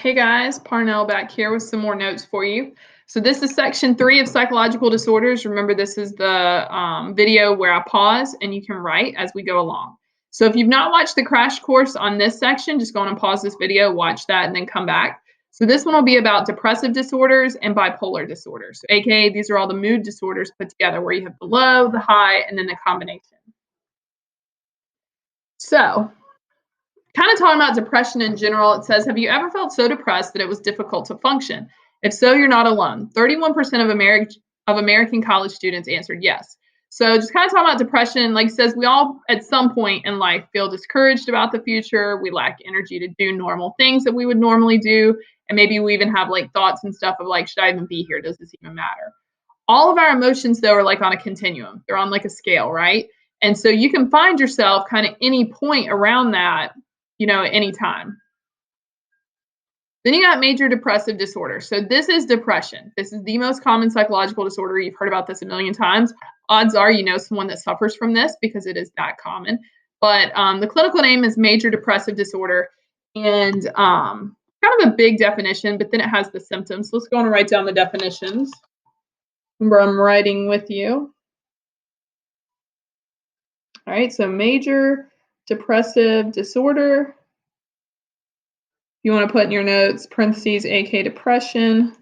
Hey guys, Parnell back here with some more notes for you. So this is section 3 of psychological disorders. Remember, this is the video where I pause and you can write as we go along. So if you've not watched the crash course on this section, just go on and pause this video, watch that, and then come back. So this one will be about depressive disorders and bipolar disorders. So AKA, these are all the mood disorders put together where you have the low, the high, and then the combination. So kind of talking about depression in general, it says, have you ever felt so depressed that it was difficult to function? If so, you're not alone. 31% of American college students answered yes. So just kind of talking about depression, like it says, we all at some point in life feel discouraged about the future. We lack energy to do normal things that we would normally do. And maybe we even have like thoughts and stuff of like, should I even be here? Does this even matter? All of our emotions, though, are like on a continuum. They're on like a scale, right? And so you can find yourself kind of any point around that, at any time. Then you got major depressive disorder. So this is depression. This is the most common psychological disorder. You've heard about this a million times. Odds are you know someone that suffers from this because it is that common. But the clinical name is major depressive disorder, and kind of a big definition, but then it has the symptoms. So let's go on and write down the definitions. Remember, I'm writing with you. All right, so major depressive disorder. You want to put in your notes, parentheses, AK depression.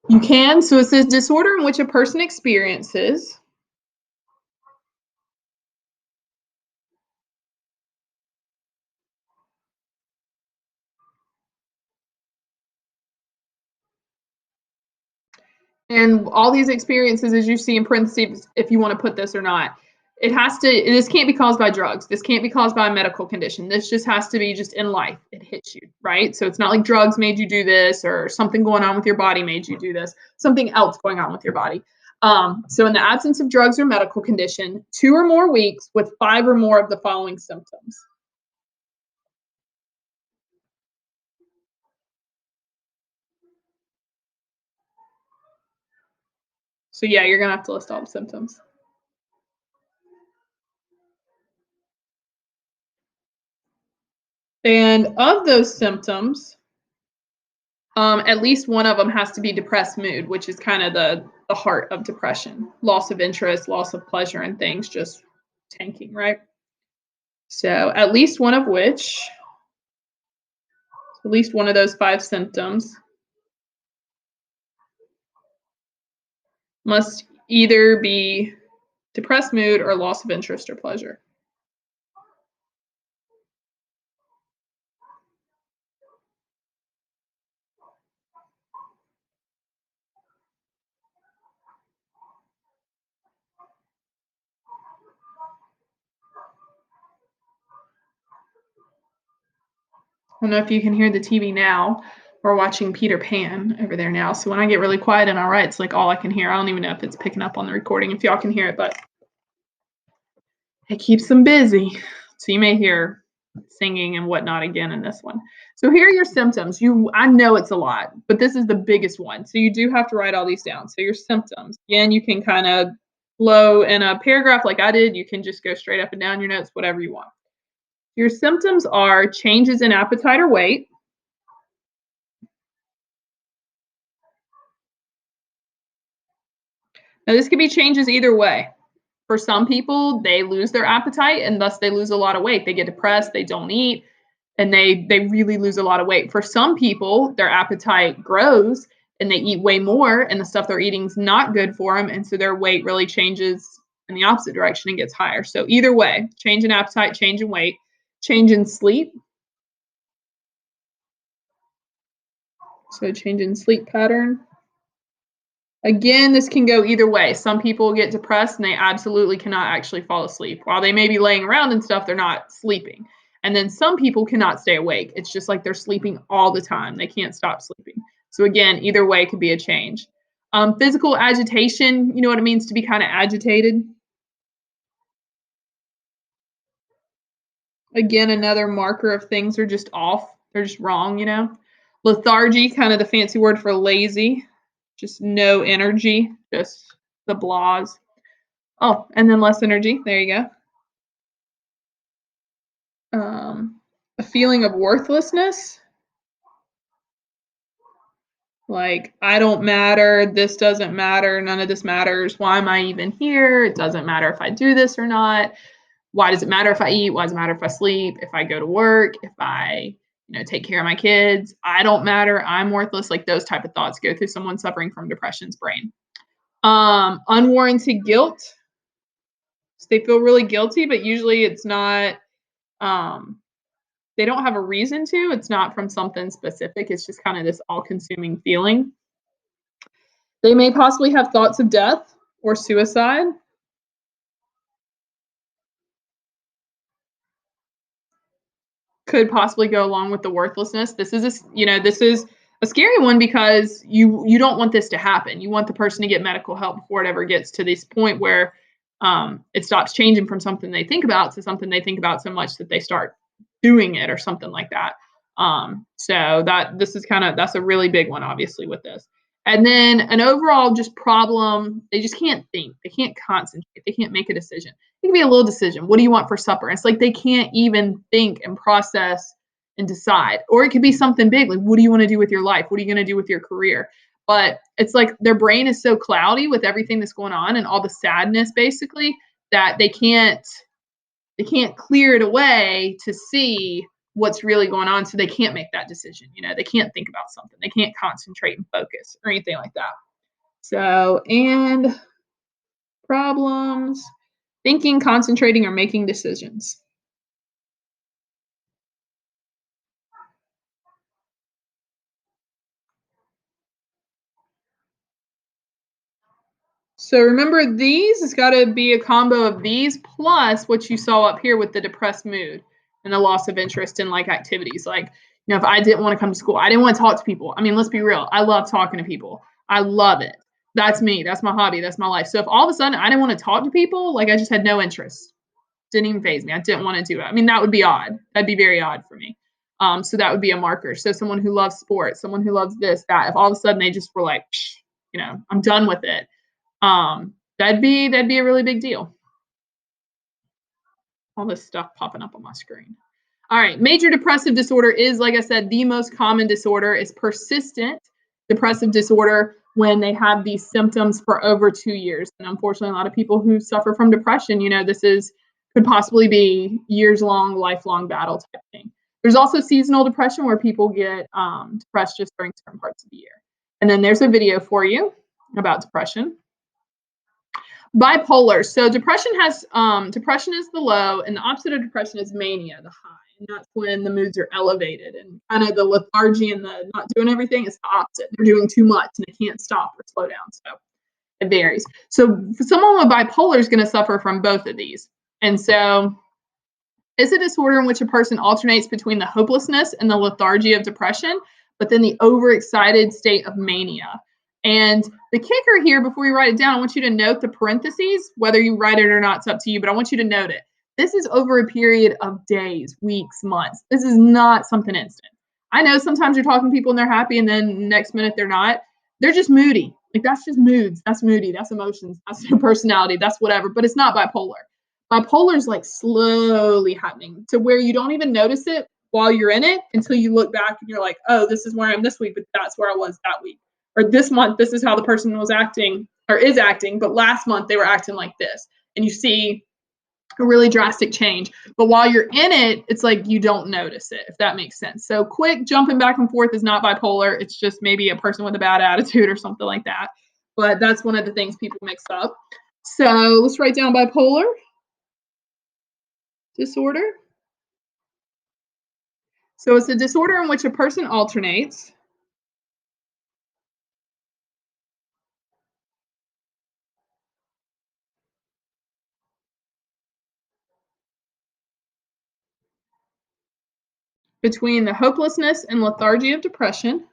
You can. So it says disorder in which a person experiences and all these experiences, as you see in parentheses, if you want to put this or not, this can't be caused by drugs. This can't be caused by a medical condition. This just has to be just in life. It hits you, right? So it's not like drugs made you do this or something going on with your body made you do this, something else going on with your body. So in the absence of drugs or medical condition, 2 or more weeks with 5 or more of the following symptoms. So yeah, you're going to have to list all the symptoms. And of those symptoms, at least one of them has to be depressed mood, which is kind of the heart of depression. Loss of interest, loss of pleasure in things, just tanking, right? So at least one of those 5 symptoms must either be depressed mood or loss of interest or pleasure. I don't know if you can hear the TV now. We're watching Peter Pan over there now. So when I get really quiet and I write, it's like all I can hear. I don't even know if it's picking up on the recording, if y'all can hear it, but it keeps them busy. So you may hear singing and whatnot again in this one. So here are your symptoms. I know it's a lot, but this is the biggest one. So you do have to write all these down. So your symptoms. Again, you can kind of flow in a paragraph like I did. You can just go straight up and down your notes, whatever you want. Your symptoms are changes in appetite or weight. Now, this could be changes either way. For some people, they lose their appetite and thus they lose a lot of weight. They get depressed, they don't eat, and they really lose a lot of weight. For some people, their appetite grows and they eat way more, and the stuff they're eating is not good for them, and so their weight really changes in the opposite direction and gets higher. So either way, change in appetite, change in weight, change in sleep. So change in sleep pattern. Again, this can go either way. Some people get depressed and they absolutely cannot actually fall asleep. While they may be laying around and stuff, they're not sleeping. And then some people cannot stay awake. It's just like they're sleeping all the time. They can't stop sleeping. So again, either way could be a change. Physical agitation, you know what it means to be kind of agitated? Again, another marker of things are just off. They're just wrong, Lethargy, kind of the fancy word for lazy. Just no energy, just the blahs. Oh, and then less energy. There you go. A feeling of worthlessness. Like, I don't matter, this doesn't matter, none of this matters. Why am I even here? It doesn't matter if I do this or not. Why does it matter if I eat? Why does it matter if I sleep? If I go to work? If I, take care of my kids? I don't matter. I'm worthless. Like those type of thoughts go through someone suffering from depression's brain. Unwarranted guilt. So they feel really guilty, but usually it's not um they don't have a reason to. It's not from something specific. It's just kind of this all-consuming feeling. They may possibly have thoughts of death or suicide. Could possibly go along with the worthlessness. This is a scary one because you don't want this to happen. You want the person to get medical help before it ever gets to this point where it stops changing from something they think about to something they think about so much that they start doing it or something like that. So that's a really big one, obviously, with this. And then an overall just problem, they just can't think. They can't concentrate. They can't make a decision. It can be a little decision. What do you want for supper? It's like they can't even think and process and decide. Or it could be something big, like what do you want to do with your life? What are you going to do with your career? But it's like their brain is so cloudy with everything that's going on and all the sadness basically that they can't clear it away to see what's really going on, so they can't make that decision. They can't think about something. They can't concentrate and focus or anything like that. So, and problems, thinking, concentrating, or making decisions. So remember, these has got to be a combo of these plus what you saw up here with the depressed mood and the loss of interest in like activities. Like, if I didn't want to come to school, I didn't want to talk to people. I mean, let's be real. I love talking to people. I love it. That's me. That's my hobby. That's my life. So if all of a sudden I didn't want to talk to people, like I just had no interest, didn't even phase me. I didn't want to do it. I mean, that would be odd. That'd be very odd for me. So that would be a marker. So someone who loves sports, someone who loves this, that, if all of a sudden they just were like, I'm done with it, that'd be a really big deal. All this stuff popping up on my screen. All right, major depressive disorder is, like I said, the most common disorder. Is persistent depressive disorder when they have these symptoms for over 2 years. And unfortunately, a lot of people who suffer from depression, this could possibly be years long, lifelong battle type thing. There's also seasonal depression where people get depressed just during certain parts of the year. And then there's a video for you about depression. Bipolar. So depression is the low, and the opposite of depression is mania, the high. And that's when the moods are elevated, and kind of the lethargy and the not doing everything is the opposite. They're doing too much and they can't stop or slow down. So it varies. So for someone with bipolar is going to suffer from both of these. And so it's a disorder in which a person alternates between the hopelessness and the lethargy of depression, but then the overexcited state of mania. And the kicker here, before you write it down, I want you to note the parentheses. Whether you write it or not, it's up to you, but I want you to note it. This is over a period of days, weeks, months. This is not something instant. I know sometimes you're talking to people and they're happy, and then next minute they're not. They're just moody. Like that's just moods. That's moody. That's emotions. That's their personality. That's whatever. But it's not bipolar. Bipolar is like slowly happening to where you don't even notice it while you're in it until you look back and you're like, oh, this is where I am this week, but that's where I was that week. Or this month, this is how the person was acting or is acting, but last month they were acting like this. And you see a really drastic change. But while you're in it, it's like you don't notice it, if that makes sense. So quick jumping back and forth is not bipolar. It's just maybe a person with a bad attitude or something like that. But that's one of the things people mix up. So let's write down bipolar disorder. So it's a disorder in which a person alternates between the hopelessness and lethargy of depression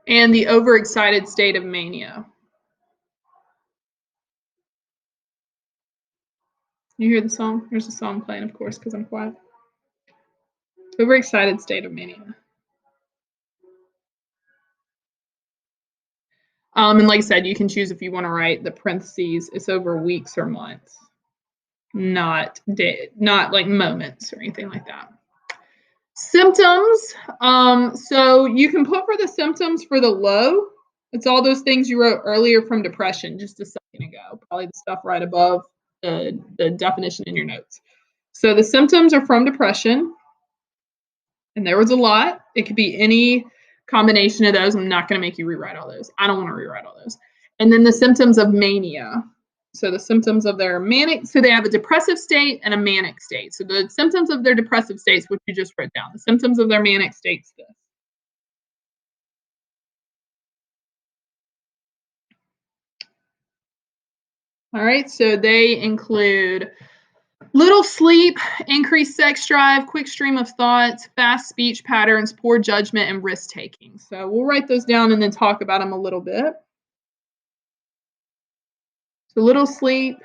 and the overexcited state of mania. You hear the song? There's a song playing, of course, because I'm quiet. Overexcited state of mania. And like I said, you can choose if you want to write the parentheses, it's over weeks or months, not like moments or anything like that. Symptoms. So you can put for the symptoms for the low, it's all those things you wrote earlier from depression just a second ago, probably the stuff right above the definition in your notes. So the symptoms are from depression, and there was a lot. It could be any combination of those. I'm not going to make you rewrite all those. I don't want to rewrite all those. And then the symptoms of mania. So the symptoms of their manic, so they have a depressive state and a manic state. So the symptoms of their depressive states, which you just wrote down, the symptoms of their manic states, this. All right, so they include little sleep, increased sex drive, quick stream of thoughts, fast speech patterns, poor judgment, and risk taking. So we'll write those down and then talk about them a little bit. So little sleep,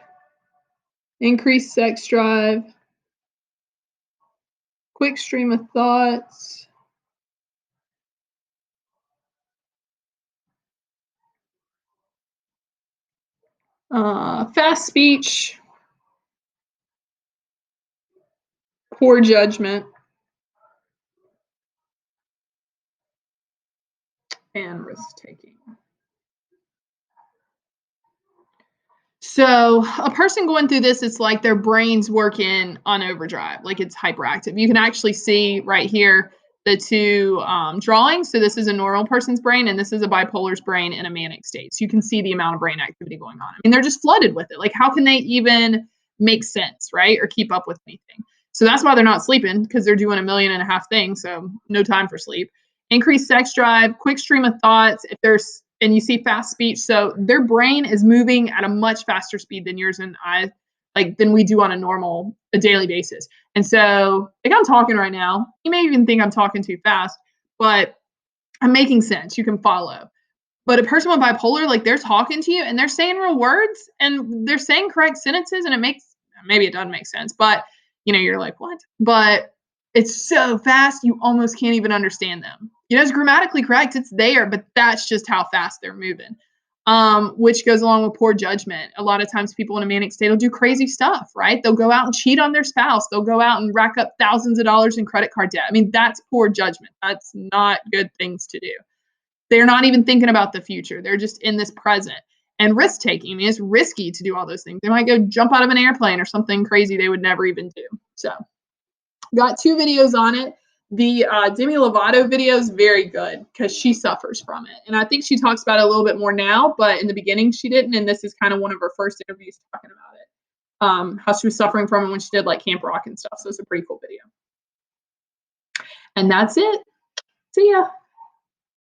increased sex drive, quick stream of thoughts, fast speech, poor judgment, and risk taking. So a person going through this, it's like their brain's working on overdrive, like it's hyperactive. You can actually see right here the two drawings. So this is a normal person's brain, and this is a bipolar's brain in a manic state. So you can see the amount of brain activity going on. I mean, they're just flooded with it. Like, how can they even make sense, right? Or keep up with anything? So that's why they're not sleeping, because they're doing 1.5 million things. So no time for sleep. Increased sex drive, quick stream of thoughts. If there's and you see fast speech, so their brain is moving at a much faster speed than yours and I, like than we do on a daily basis. And so, like, I'm talking right now, you may even think I'm talking too fast, but I'm making sense. You can follow. But a person with bipolar, like, they're talking to you and they're saying real words and they're saying correct sentences, and maybe it doesn't make sense, but you're like, what? But it's so fast, you almost can't even understand them. It's grammatically correct, it's there, but that's just how fast they're moving. Which goes along with poor judgment. A lot of times people in a manic state will do crazy stuff, right? They'll go out and cheat on their spouse. They'll go out and rack up thousands of dollars in credit card debt. I mean, that's poor judgment. That's not good things to do. They're not even thinking about the future. They're just in this present. And risk taking, I mean, it's risky to do all those things. They might go jump out of an airplane or something crazy they would never even do. So got 2 videos on it. The Demi Lovato video is very good because she suffers from it. And I think she talks about it a little bit more now, but in the beginning she didn't. And this is kind of one of her first interviews talking about it, how she was suffering from it when she did like Camp Rock and stuff. So it's a pretty cool video. And that's it. See ya.